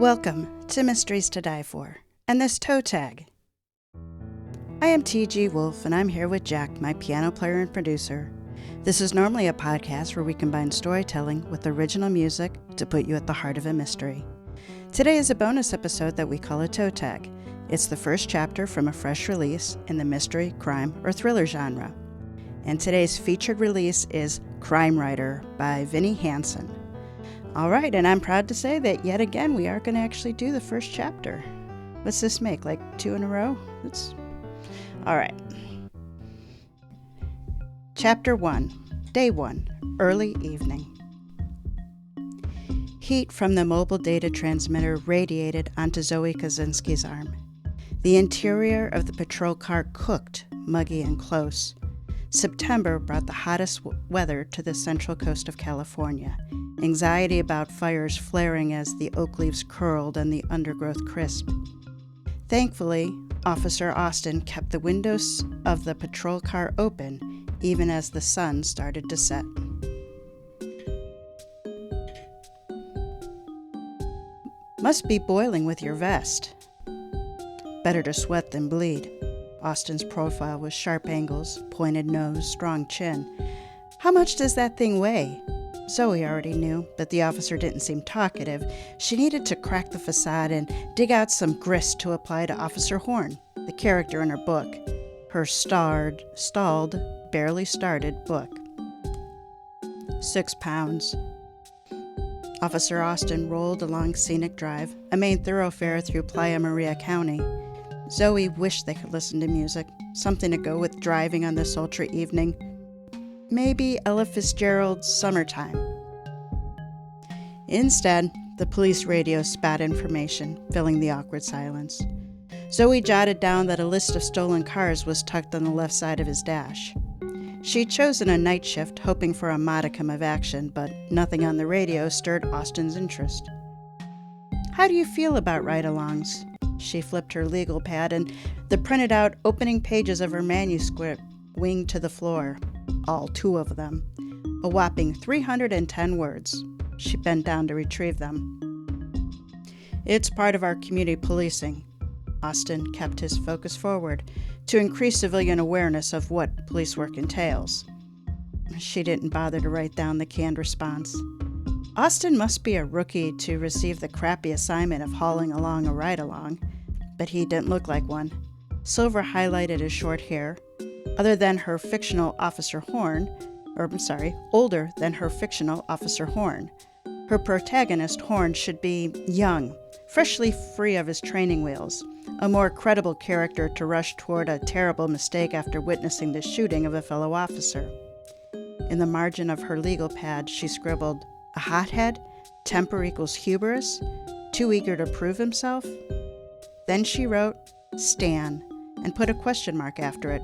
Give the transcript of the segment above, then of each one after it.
Welcome to Mysteries to Die For, and this toe tag. I am TG Wolff, and I'm here with Jack, my piano player and producer. This is normally a podcast where we combine storytelling with original music to put you at the heart of a mystery. Today is a bonus episode that we call a toe tag. It's the first chapter from a fresh release in the mystery, crime, or thriller genre. And today's featured release is Crime Writer by Vinnie Hansen. All right, and I'm proud to say that yet again we are going to actually do the first chapter. What's this make, like 2 in a row? All right. Chapter 1, Day 1, Early Evening. Heat from the mobile data transmitter radiated onto Zoey Kozinski's arm. The interior of the patrol car cooked, muggy and close. September brought the hottest weather to the central coast of California. Anxiety about fires flaring as the oak leaves curled and the undergrowth crisped. Thankfully, Officer Austin kept the windows of the patrol car open even as the sun started to set. Must be boiling with your vest. Better to sweat than bleed. Austin's profile was sharp angles, pointed nose, strong chin. How much does that thing weigh? Zoey already knew, but the officer didn't seem talkative. She needed to crack the facade and dig out some grist to apply to Officer Horn, the character in her book. Her stalled, barely started book. 6 pounds. Officer Austin rolled along Scenic Drive, a main thoroughfare through Playa Maria County. Zoey wished they could listen to music, something to go with driving on this sultry evening. Maybe Ella Fitzgerald's Summertime. Instead, the police radio spat information, filling the awkward silence. Zoey jotted down that a list of stolen cars was tucked on the left side of his dash. She'd chosen a night shift, hoping for a modicum of action, but nothing on the radio stirred Austin's interest. How do you feel about ride-alongs? She flipped her legal pad, and the printed-out opening pages of her manuscript winged to the floor. All 2 of them. A whopping 310 words. She bent down to retrieve them. It's part of our community policing. Austin kept his focus forward to increase civilian awareness of what police work entails. She didn't bother to write down the canned response. Austin must be a rookie to receive the crappy assignment of hauling along a ride-along, but he didn't look like one. Silver highlighted his short hair. Older than her fictional Officer Horn. Her protagonist, Horn, should be young, freshly free of his training wheels, a more credible character to rush toward a terrible mistake after witnessing the shooting of a fellow officer. In the margin of her legal pad, she scribbled, "A hothead, temper equals hubris, too eager to prove himself." Then she wrote, "Stan," and put a question mark after it.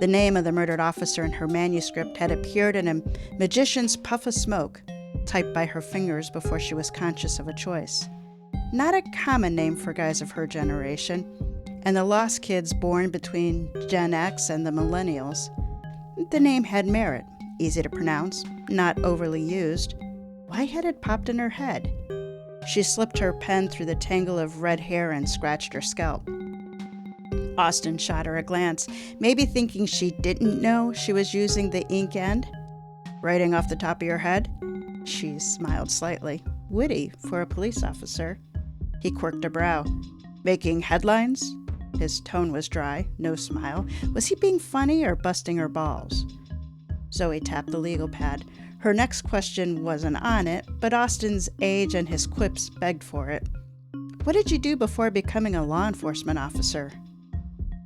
The name of the murdered officer in her manuscript had appeared in a magician's puff of smoke, typed by her fingers before she was conscious of a choice. Not a common name for guys of her generation, and the lost kids born between Gen X and the millennials. The name had merit, easy to pronounce, not overly used. Why had it popped in her head? She slipped her pen through the tangle of red hair and scratched her scalp. Austin shot her a glance, maybe thinking she didn't know she was using the ink end. "Writing off the top of your head?" She smiled slightly. Witty for a police officer. He quirked a brow. "Making headlines?" His tone was dry, no smile. Was he being funny or busting her balls? Zoey tapped the legal pad. Her next question wasn't on it, but Austin's age and his quips begged for it. "What did you do before becoming a law enforcement officer?"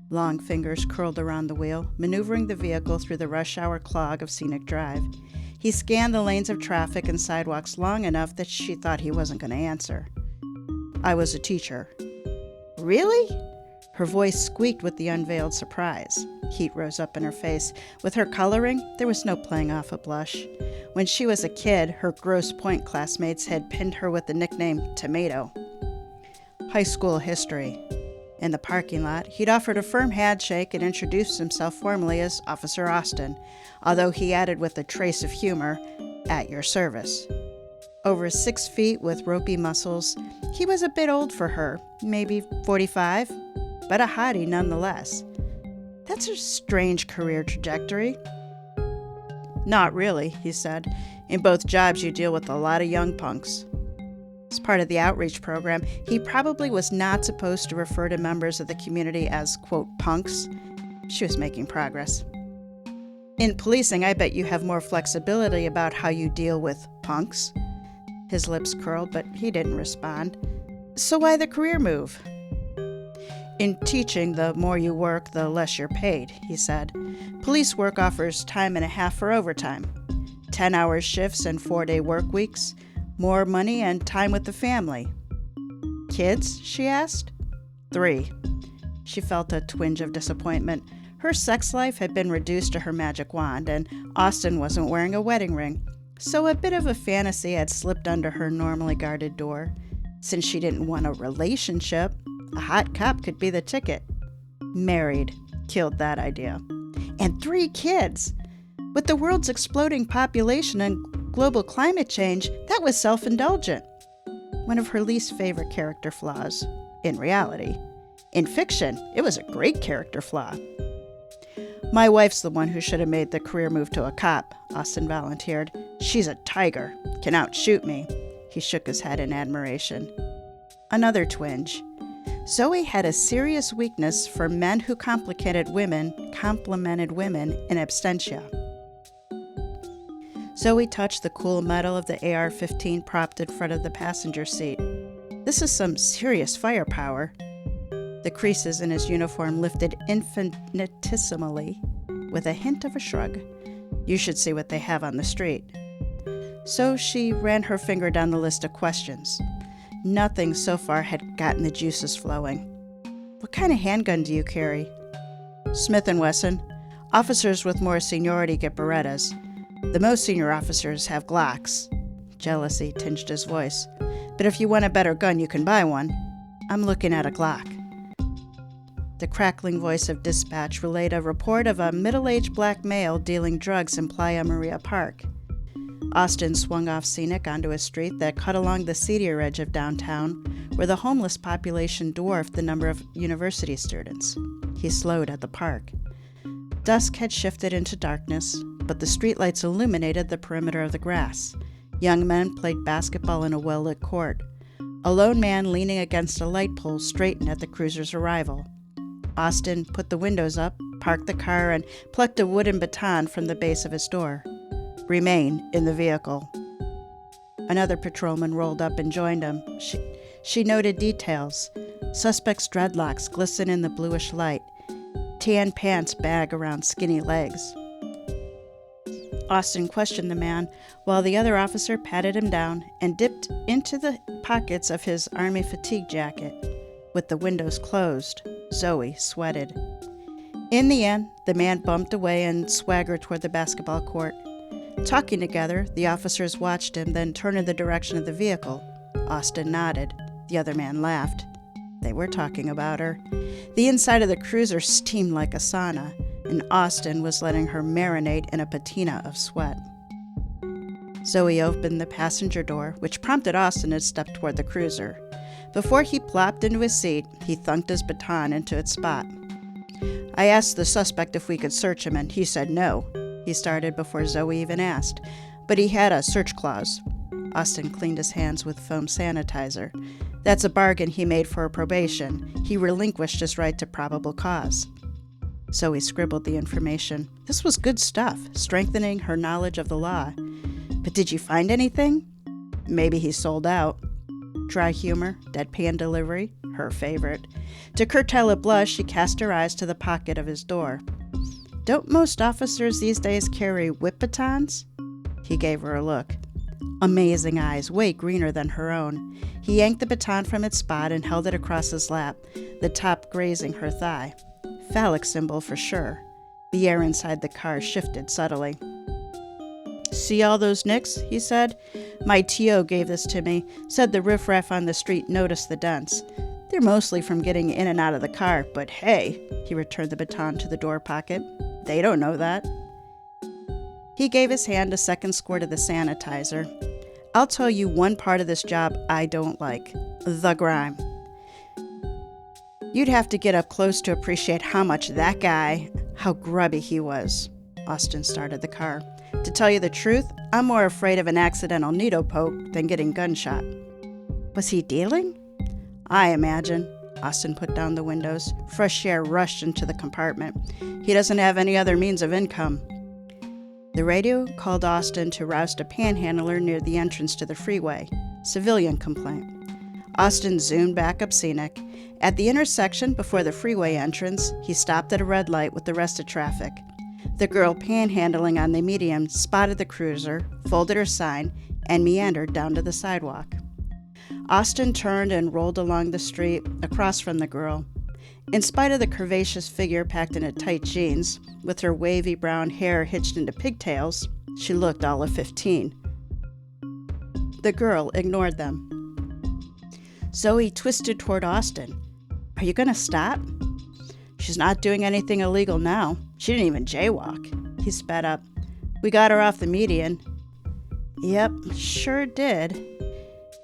Long fingers curled around the wheel, maneuvering the vehicle through the rush hour clog of Scenic Drive. He scanned the lanes of traffic and sidewalks long enough that she thought he wasn't going to answer. "I was a teacher." "Really?" Her voice squeaked with the unveiled surprise. Heat rose up in her face. With her coloring, there was no playing off a blush. When she was a kid, her Grosse Pointe classmates had pinned her with the nickname Tomato. "High school history." In the parking lot, he'd offered a firm handshake and introduced himself formally as Officer Austin, although he added with a trace of humor, "At your service." Over 6 feet with ropey muscles, he was a bit old for her, maybe 45, but a hottie nonetheless. That's a strange career trajectory. Not really, he said. In both jobs you deal with a lot of young punks. As part of the outreach program, he probably was not supposed to refer to members of the community as, quote, punks. She was making progress. In policing, I bet you have more flexibility about how you deal with punks. His lips curled, but he didn't respond. So why the career move? In teaching, the more you work, the less you're paid, he said. Police work offers time and a half for overtime. 10-hour shifts and 4-day work weeks. More money and time with the family. Kids? She asked. 3. She felt a twinge of disappointment. Her sex life had been reduced to her magic wand, and Austin wasn't wearing a wedding ring. So a bit of a fantasy had slipped under her normally guarded door. Since she didn't want a relationship, a hot cop could be the ticket. Married. Killed that idea. And 3 kids! With the world's exploding population and global climate change, that was self-indulgent. One of her least favorite character flaws. In reality. In fiction, it was a great character flaw. My wife's the one who should have made the career move to a cop, Austin volunteered. She's a tiger. Can outshoot me. He shook his head in admiration. Another twinge. Zoey had a serious weakness for men who complimented women in absentia. Zoey touched the cool metal of the AR-15 propped in front of the passenger seat. This is some serious firepower. The creases in his uniform lifted infinitesimally, with a hint of a shrug. You should see what they have on the street. So she ran her finger down the list of questions. Nothing so far had gotten the juices flowing. What kind of handgun do you carry? Smith & Wesson. Officers with more seniority get Berettas. The most senior officers have Glocks. Jealousy tinged his voice. But if you want a better gun, you can buy one. I'm looking at a Glock. The crackling voice of dispatch relayed a report of a middle-aged black male dealing drugs in Playa Maria Park. Austin swung off scenic onto a street that cut along the seedier edge of downtown, where the homeless population dwarfed the number of university students. He slowed at the park. Dusk had shifted into darkness, but the streetlights illuminated the perimeter of the grass. Young men played basketball in a well-lit court. A lone man leaning against a light pole straightened at the cruiser's arrival. Austin put the windows up, parked the car, and plucked a wooden baton from the base of his door. Remain in the vehicle. Another patrolman rolled up and joined him. She noted details. Suspect's dreadlocks glisten in the bluish light. Tan pants bag around skinny legs. Austin questioned the man, while the other officer patted him down and dipped into the pockets of his army fatigue jacket. With the windows closed, Zoey sweated. In the end, the man bumped away and swaggered toward the basketball court. Talking together, the officers watched him, then turned in the direction of the vehicle. Austin nodded. The other man laughed. They were talking about her. The inside of the cruiser steamed like a sauna, and Austin was letting her marinate in a patina of sweat. Zoey opened the passenger door, which prompted Austin to step toward the cruiser. Before he plopped into his seat, he thunked his baton into its spot. I asked the suspect if we could search him, and he said no. He started before Zoey even asked, but he had a search clause. Austin cleaned his hands with foam sanitizer. That's a bargain he made for a probation. He relinquished his right to probable cause. Zoey scribbled the information. This was good stuff, strengthening her knowledge of the law. But did you find anything? Maybe he sold out. Dry humor, deadpan delivery, her favorite. To curtail a blush, she cast her eyes to the pocket of his door. Don't most officers these days carry whip batons? He gave her a look. Amazing eyes, way greener than her own. He yanked the baton from its spot and held it across his lap, the top grazing her thigh. Phallic symbol for sure. The air inside the car shifted subtly. See all those nicks? He said. My TO gave this to me. Said the riffraff on the street noticed the dents. They're mostly from getting in and out of the car, but hey, he returned the baton to the door pocket. They don't know that. He gave his hand a second squirt of the sanitizer. I'll tell you one part of this job I don't like. The grime. You'd have to get up close to appreciate how much that guy, how grubby he was. Austin started the car. To tell you the truth, I'm more afraid of an accidental needle poke than getting gunshot. Was he dealing? I imagine. Austin put down the windows. Fresh air rushed into the compartment. He doesn't have any other means of income. The radio called Austin to roust a panhandler near the entrance to the freeway. Civilian complaint. Austin zoomed back up scenic. At the intersection before the freeway entrance, he stopped at a red light with the rest of traffic. The girl panhandling on the median spotted the cruiser, folded her sign, and meandered down to the sidewalk. Austin turned and rolled along the street across from the girl. In spite of the curvaceous figure packed into tight jeans, with her wavy brown hair hitched into pigtails, she looked all of 15. The girl ignored them. Zoey twisted toward Austin. Are you going to stop? She's not doing anything illegal now. She didn't even jaywalk. He sped up. We got her off the median. Yep, sure did.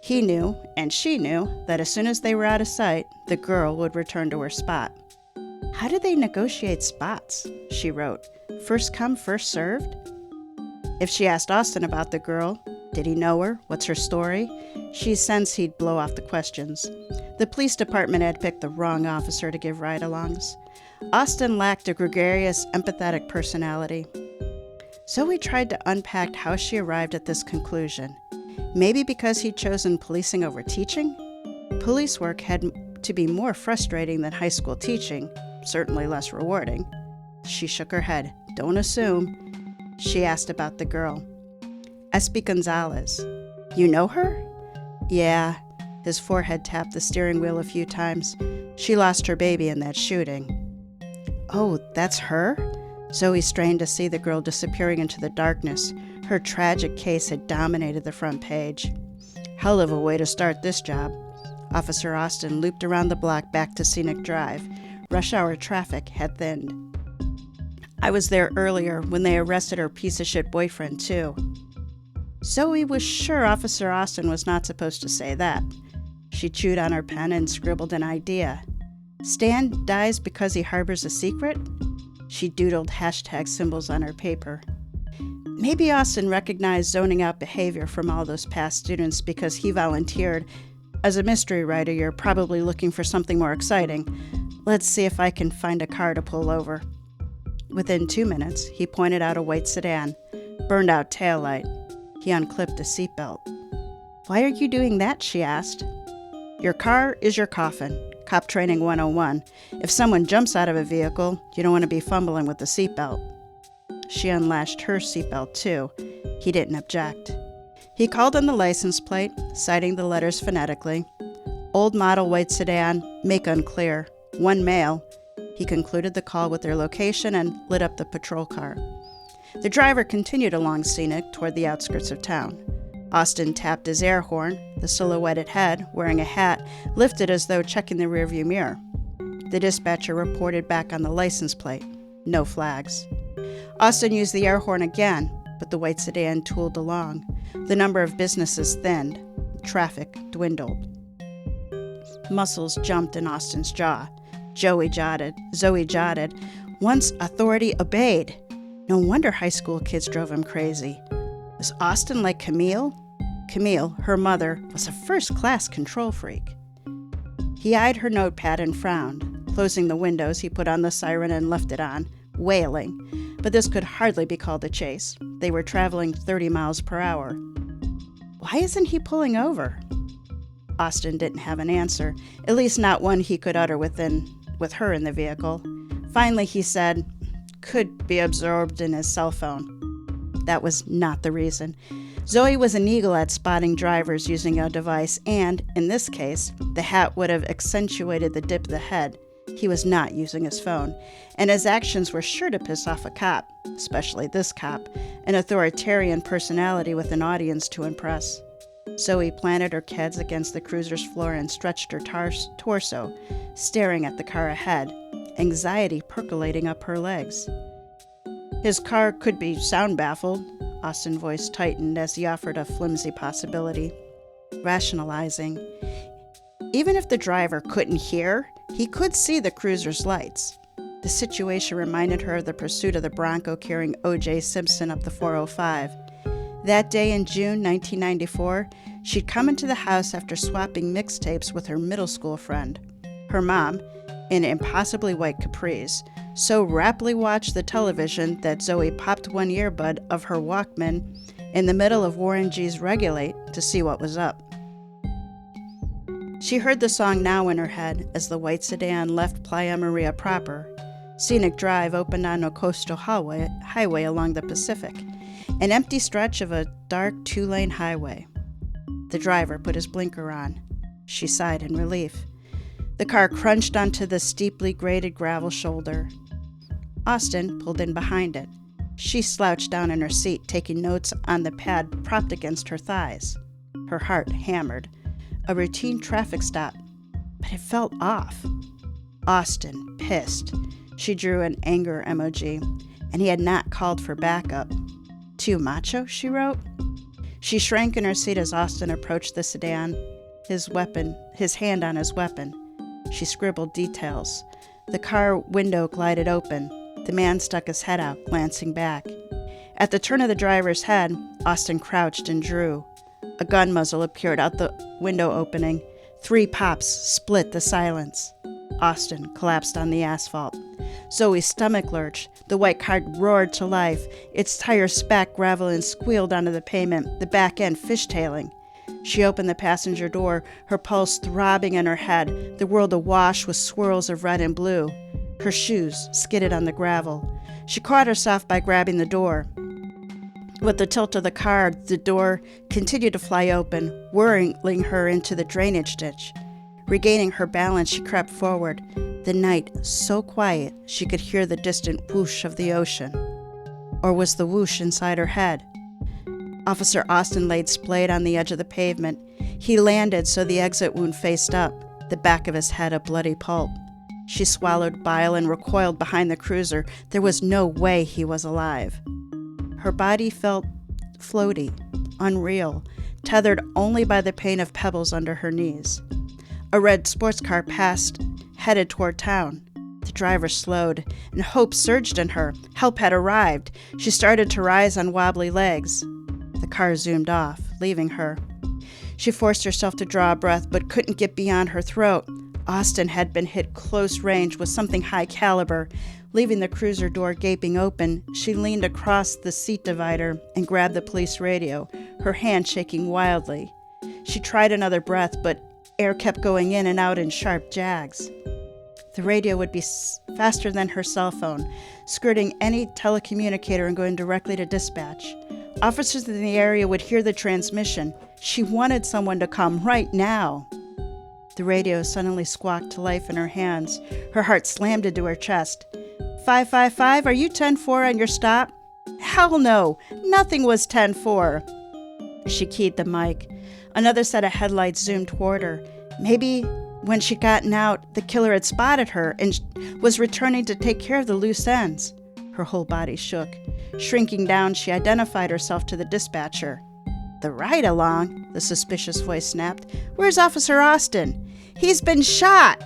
He knew, and she knew, that as soon as they were out of sight, the girl would return to her spot. How do they negotiate spots? She wrote. First come, first served? If she asked Austin about the girl, did he know her? What's her story? She sensed he'd blow off the questions. The police department had picked the wrong officer to give ride-alongs. Austin lacked a gregarious, empathetic personality. Zoey tried to unpack how she arrived at this conclusion. Maybe because he'd chosen policing over teaching? Police work had to be more frustrating than high school teaching, certainly less rewarding. She shook her head. Don't assume. She asked about the girl. Espy Gonzalez. You know her? Yeah. His forehead tapped the steering wheel a few times. She lost her baby in that shooting. Oh, that's her? Zoey strained to see the girl disappearing into the darkness. Her tragic case had dominated the front page. Hell of a way to start this job. Officer Austin looped around the block back to Scenic Drive. Rush hour traffic had thinned. I was there earlier when they arrested her piece-of-shit boyfriend, too. Zoey was sure Officer Austin was not supposed to say that. She chewed on her pen and scribbled an idea. Stan dies because he harbors a secret? She doodled hashtag symbols on her paper. Maybe Austin recognized zoning out behavior from all those past students because he volunteered. As a mystery writer, you're probably looking for something more exciting. Let's see if I can find a car to pull over. Within 2 minutes, he pointed out a white sedan, burned out taillight. He unclipped a seatbelt. Why are you doing that? She asked. Your car is your coffin. Cop Training 101. If someone jumps out of a vehicle, you don't want to be fumbling with the seatbelt. She unlatched her seatbelt, too. He didn't object. He called on the license plate, citing the letters phonetically. Old model white sedan, make unclear. One male. He concluded the call with their location and lit up the patrol car. The driver continued along Scenic toward the outskirts of town. Austin tapped his air horn. The silhouetted head, wearing a hat, lifted as though checking the rearview mirror. The dispatcher reported back on the license plate. No flags. Austin used the air horn again, but the white sedan tooled along. The number of businesses thinned. Traffic dwindled. Muscles jumped in Austin's jaw. Zoey jotted. Once authority obeyed. No wonder high school kids drove him crazy. Was Austin like Camille? Camille, her mother, was a first-class control freak. He eyed her notepad and frowned. Closing the windows, he put on the siren and left it on, wailing. But this could hardly be called a chase. They were traveling 30 miles per hour. Why isn't he pulling over? Austin didn't have an answer, at least not one he could utter with her in the vehicle. Finally, he said, could be absorbed in his cell phone. That was not the reason. Zoey was an eagle at spotting drivers using a device, and, in this case, the hat would have accentuated the dip of the head. He was not using his phone, and his actions were sure to piss off a cop, especially this cop, an authoritarian personality with an audience to impress. Zoey planted her kids against the cruiser's floor and stretched her torso, staring at the car ahead, anxiety percolating up her legs. His car could be sound baffled. Austin's voice tightened as he offered a flimsy possibility, rationalizing. Even if the driver couldn't hear, he could see the cruiser's lights. The situation reminded her of the pursuit of the Bronco carrying O.J. Simpson up the 405. That day in June 1994, she'd come into the house after swapping mixtapes with her middle school friend. Her mom, in impossibly white capris, so rapidly watched the television that Zoey popped one earbud of her Walkman in the middle of Warren G's Regulate to see what was up. She heard the song now in her head as the white sedan left Playa Maria proper. Scenic Drive opened on a coastal highway along the Pacific, an empty stretch of a dark two-lane highway. The driver put his blinker on. She sighed in relief. The car crunched onto the steeply graded gravel shoulder. Austin pulled in behind it. She slouched down in her seat, taking notes on the pad propped against her thighs. Her heart hammered. A routine traffic stop, but it felt off. Austin, pissed. She drew an anger emoji, and he had not called for backup. Too macho, she wrote. She shrank in her seat as Austin approached the sedan, his hand on his weapon. She scribbled details. The car window glided open. The man stuck his head out, glancing back. At the turn of the driver's head, Austin crouched and drew. A gun muzzle appeared out the window opening. 3 pops split the silence. Austin collapsed on the asphalt. Zoe's stomach lurched. The white car roared to life. Its tires spat gravel and squealed onto the pavement, the back end fishtailing. She opened the passenger door, her pulse throbbing in her head, the world awash with swirls of red and blue. Her shoes skidded on the gravel. She caught herself by grabbing the door. With the tilt of the car, the door continued to fly open, whirling her into the drainage ditch. Regaining her balance, she crept forward. The night so quiet she could hear the distant whoosh of the ocean. Or was the whoosh inside her head? Officer Austin laid splayed on the edge of the pavement. He landed so the exit wound faced up, the back of his head a bloody pulp. She swallowed bile and recoiled behind the cruiser. There was no way he was alive. Her body felt floaty, unreal, tethered only by the pain of pebbles under her knees. A red sports car passed, headed toward town. The driver slowed, and hope surged in her. Help had arrived. She started to rise on wobbly legs. The car zoomed off, leaving her. She forced herself to draw a breath, but couldn't get beyond her throat. Austin had been hit close range with something high caliber. Leaving the cruiser door gaping open, she leaned across the seat divider and grabbed the police radio, her hand shaking wildly. She tried another breath, but air kept going in and out in sharp jags. The radio would be faster than her cell phone, skirting any telecommunicator and going directly to dispatch. Officers in the area would hear the transmission. She wanted someone to come right now. The radio suddenly squawked to life in her hands. Her heart slammed into her chest. 555, are you 10-4 on your stop? Hell no, nothing was 10-4. She keyed the mic. Another set of headlights zoomed toward her. Maybe when she'd gotten out, the killer had spotted her and was returning to take care of the loose ends. Her whole body shook. Shrinking down, she identified herself to the dispatcher. The ride-along, the suspicious voice snapped. Where's Officer Austin? He's been shot!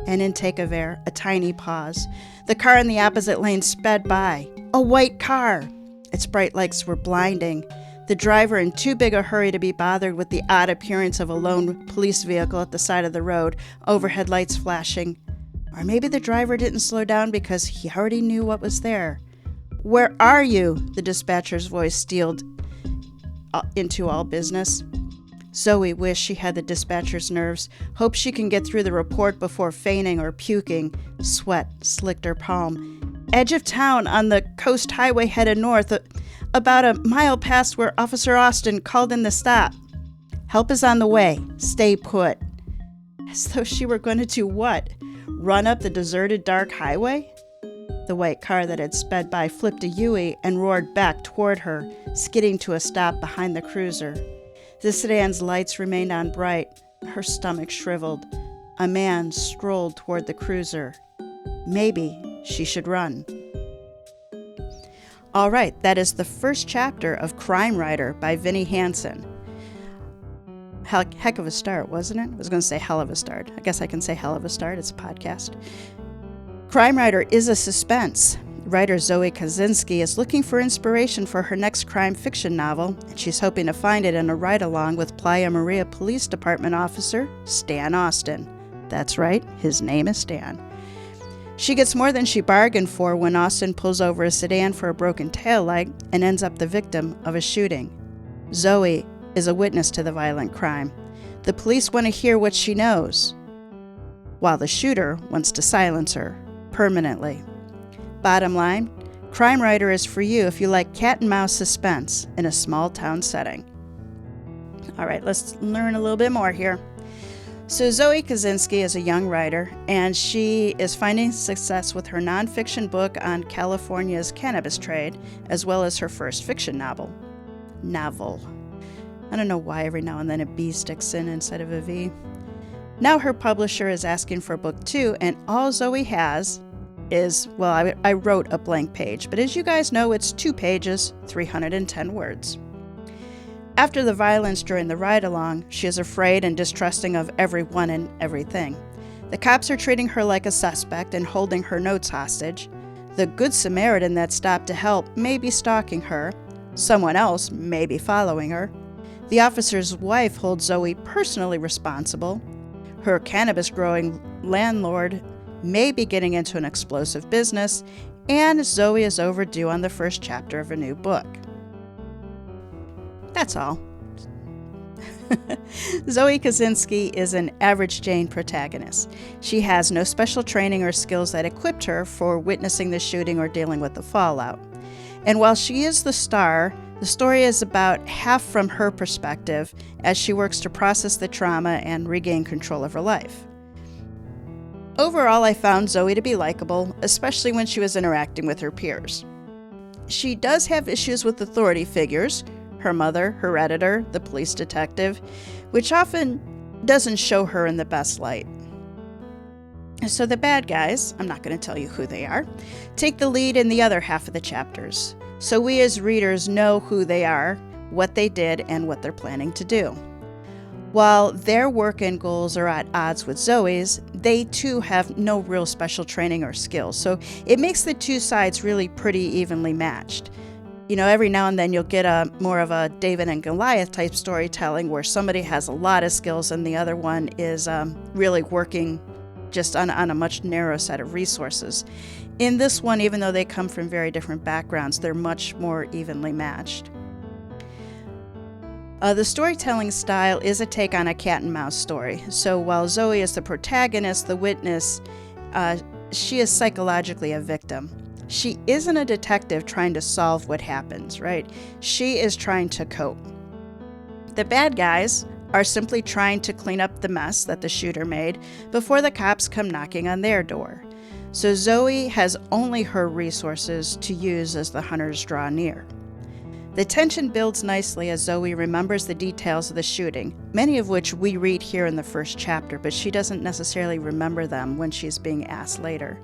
An intake of air, a tiny pause. The car in the opposite lane sped by. A white car. Its bright lights were blinding. The driver in too big a hurry to be bothered with the odd appearance of a lone police vehicle at the side of the road, overhead lights flashing. Or maybe the driver didn't slow down because he already knew what was there. Where are you? The dispatcher's voice steeled into all business. Zoey wished she had the dispatcher's nerves, hoped she can get through the report before fainting or puking. Sweat slicked her palm. Edge of town on the coast highway headed north, about a mile past where Officer Austin called in the stop. Help is on the way. Stay put. As though she were going to do what? Run up the deserted dark highway? The white car that had sped by flipped a U-turn and roared back toward her, skidding to a stop behind the cruiser. The sedan's lights remained on bright. Her stomach shriveled. A man strolled toward the cruiser. Maybe she should run. All right, that is the first chapter of Crime Writer by Vinnie Hansen. Heck of a start, wasn't it? I was going to say hell of a start. I guess I can say hell of a start. It's a podcast. Crime Writer is a suspense. Writer Zoey Kozinski is looking for inspiration for her next crime fiction novel, and she's hoping to find it in a ride-along with Playa Maria Police Department officer Stan Austin. That's right, his name is Stan. She gets more than she bargained for when Austin pulls over a sedan for a broken taillight and ends up the victim of a shooting. Zoey is a witness to the violent crime. The police want to hear what she knows, while the shooter wants to silence her permanently. Bottom line, Crime Writer is for you if you like cat and mouse suspense in a small town setting. All right, let's learn a little bit more here. So Zoey Kozinski is a young writer, and she is finding success with her nonfiction book on California's cannabis trade, as well as her first fiction novel. I don't know why every now and then a B sticks in instead of a V. Now her publisher is asking for book 2, and all Zoey has is, well, I wrote a blank page, but as you guys know, it's 2 pages, 310 words. After the violence during the ride-along, she is afraid and distrusting of everyone and everything. The cops are treating her like a suspect and holding her notes hostage. The Good Samaritan that stopped to help may be stalking her. Someone else may be following her. The officer's wife holds Zoey personally responsible. Her cannabis-growing landlord may be getting into an explosive business, and Zoey is overdue on the first chapter of a new book. That's all. Zoey Kozinski is an average Jane protagonist. She has no special training or skills that equipped her for witnessing the shooting or dealing with the fallout. And while she is the star, the story is about half from her perspective as she works to process the trauma and regain control of her life. Overall, I found Zoey to be likable, especially when she was interacting with her peers. She does have issues with authority figures, her mother, her editor, the police detective, which often doesn't show her in the best light. So the bad guys, I'm not going to tell you who they are, take the lead in the other half of the chapters, so we as readers know who they are, what they did, and what they're planning to do. While their work and goals are at odds with Zoey's, they too have no real special training or skills, so it makes the two sides really pretty evenly matched. You know, every now and then you'll get a more of a David and Goliath type storytelling where somebody has a lot of skills and the other one is really working just on a much narrower set of resources. In this one, even though they come from very different backgrounds, they're much more evenly matched. The storytelling style is a take on a cat and mouse story. So while Zoey is the protagonist, the witness, she is psychologically a victim. She isn't a detective trying to solve what happens, right? She is trying to cope. The bad guys are simply trying to clean up the mess that the shooter made before the cops come knocking on their door. So Zoey has only her resources to use as the hunters draw near. The tension builds nicely as Zoey remembers the details of the shooting, many of which we read here in the first chapter, but she doesn't necessarily remember them when she's being asked later.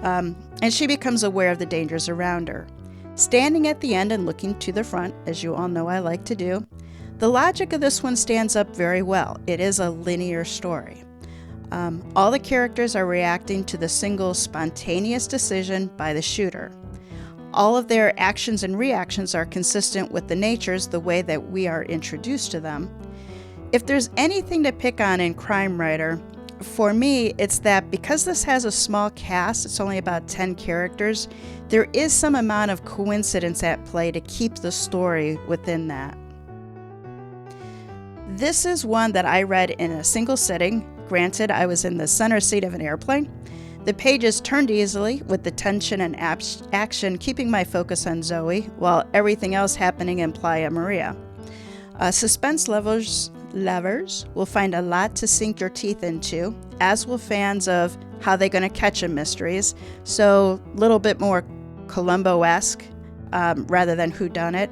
And she becomes aware of the dangers around her. Standing at the end and looking to the front, as you all know I like to do, the logic of this one stands up very well. It is a linear story. All the characters are reacting to the single spontaneous decision by the shooter. All of their actions and reactions are consistent with the natures, the way that we are introduced to them. If there's anything to pick on in Crime Writer, for me, it's that because this has a small cast, it's only about 10 characters, there is some amount of coincidence at play to keep the story within that. This is one that I read in a single sitting. Granted, I was in the center seat of an airplane. The pages turned easily, with the tension and action keeping my focus on Zoey, while everything else happening in Playa Maria. Suspense lovers will find a lot to sink your teeth into, as will fans of how they're going to catch 'em mysteries, so a little bit more Columbo-esque rather than whodunit.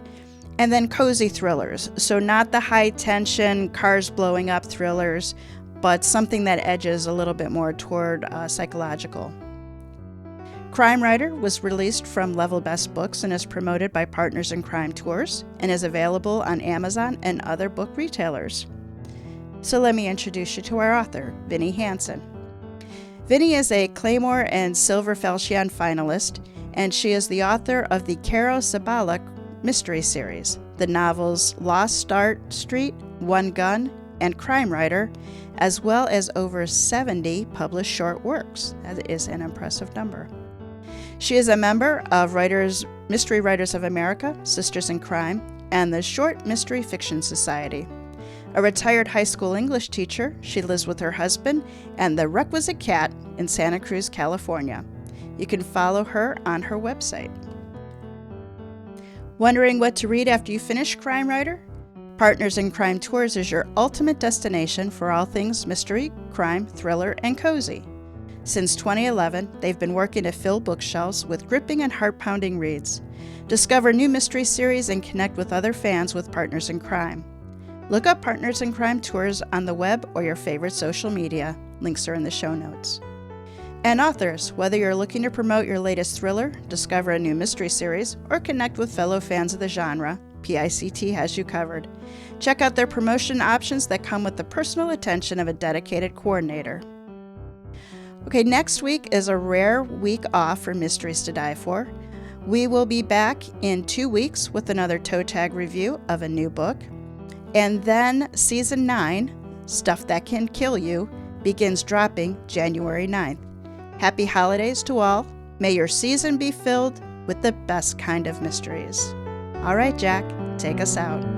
And then cozy thrillers, so not the high-tension, cars blowing up thrillers, but something that edges a little bit more toward psychological. Crime Writer was released from Level Best Books and is promoted by Partners in Crime Tours and is available on Amazon and other book retailers. So let me introduce you to our author, Vinnie Hansen. Vinnie is a Claymore and Silver Falchion finalist, and she is the author of the Caro Sabala mystery series, the novels Lost Star Street, One Gun, and Crime Writer, as well as over 70 published short works. That is an impressive number. She is a member of Mystery Writers of America, Sisters in Crime, and the Short Mystery Fiction Society. A retired high school English teacher, she lives with her husband and the requisite cat in Santa Cruz, California. You can follow her on her website. Wondering what to read after you finish Crime Writer? Partners in Crime Tours is your ultimate destination for all things mystery, crime, thriller, and cozy. Since 2011, they've been working to fill bookshelves with gripping and heart-pounding reads. Discover new mystery series and connect with other fans with Partners in Crime. Look up Partners in Crime Tours on the web or your favorite social media. Links are in the show notes. And authors, whether you're looking to promote your latest thriller, discover a new mystery series, or connect with fellow fans of the genre, PICT has you covered. Check out their promotion options that come with the personal attention of a dedicated coordinator. Okay, next week is a rare week off for Mysteries to Die For. We will be back in 2 weeks with another toe tag review of a new book. And then Season 9, Stuff That Can Kill You, begins dropping January 9th. Happy holidays to all. May your season be filled with the best kind of mysteries. All right, Jack, take us out.